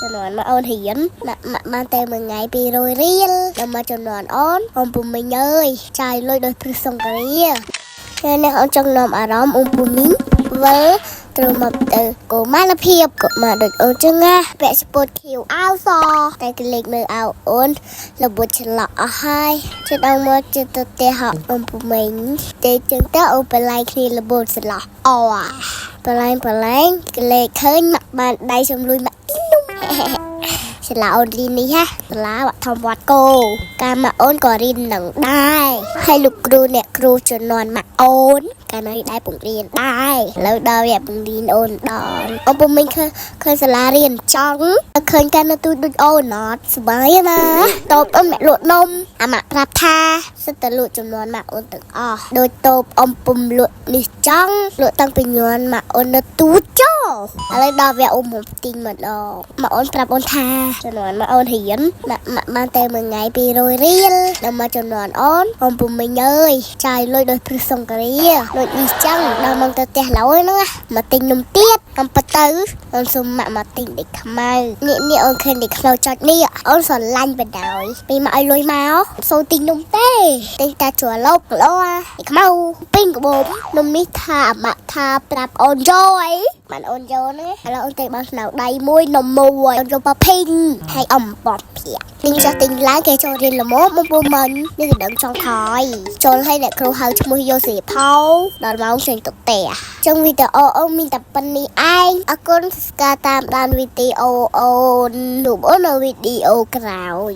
ចំនួនមកអូនរៀនបានតែមួយថ្ងៃ200រៀលដល់មកចំនួនអូនពុំមិញអើយចាយលុយដោយព្រឹសសង្គ្រាហើយនេះអូនចង់នាំអារម្មណ៍អូនពុំមិញវិលត្រូវមកទៅកុមារភាពកុមារដូចអូនចឹងណាពាក់ស្ពតខៀវអាវសតែក្លេកមើលអាវអូនរបួសច្រឡក់អស់ហើយជិតដល់មកជិតទៅផ្ទះអូនពុំមិញទេចឹងតើអូនបលែងគ្នារបួសច្រឡក់អូបលែងក្លេកឃើញមកបានដៃសំលួយមកសាលាអូនរៀននេះសាលាវត្តធម្មវត្តគោកាលមកអូនក៏រៀននឹងដែរហើយលោកគ្រូអ្នកគ្រូជំនាន់មកអូនកាលនោះដែរពងរៀនដែរឥឡូវដល់វគ្គពងរៀនអូនដល់អូនពុំមិញឃើញសាលារៀនចង់ឃើញការនៅទូដូចអូនអត់សុបាយណាតបអូនអ្នកលក់នំអាម៉ាក់ប្រាប់ថាសិតតែលក់ចំនួនមកអូនទាំងអស់ដូចតបអ៊ំពុំលក់នេះចង់លក់តាំងពីញ័នមកអូននៅទូចោឥឡូវដល់វគ្គអ៊ំទីងម្ដងមកអូនប្រាប់អូនថាចំនួនមកអូនរៀនបានតែមួយថ្ងៃ200រៀលដល់មកចំនួនអូនពុំមិញអើយចាយលុយដោយព្រឹសសង្គ្រាដូចនេះចឹងដល់មកទៅផ្ទះឡើយហ្នឹងមកទិញនំទៀតអំបទៅអូនសុំមកទិញដេកខ្មៅនេះអូនឃើញដេកខ្មៅចុចនេះអូនស្រឡាញ់បណ្ដោយពេលមកឲ្យលុយមកសូទិញនំទេទិញតែជ្រលប់គីឡូដេកខ្មៅពេញកបោបនំនេះថាអាម៉ាក់ថាប្រាប់អូនយកអីបានអូនយកហ្នឹងឥឡូវអូនទៅបានស្នៅដៃមួយនំមួយអូនយកប៉ភីងហើយអំបត់ភៀកទិញចាស់ទិញឡើងគេចូលរៀនល្មមមកពុំមិញនេះគឺដឹងចង់ខយចូលឲ្យអ្នកគ្រូហៅឈ្មោះយកសេផោដល់ម៉ោងចេញទៅផ្ទះចឹងវីដេអូអូនមានតែប៉ុណ្នេះឯងអរគុណស្ការតាមដានវីដេអូអូនរូបអូននៅវីដេអូក្រោយ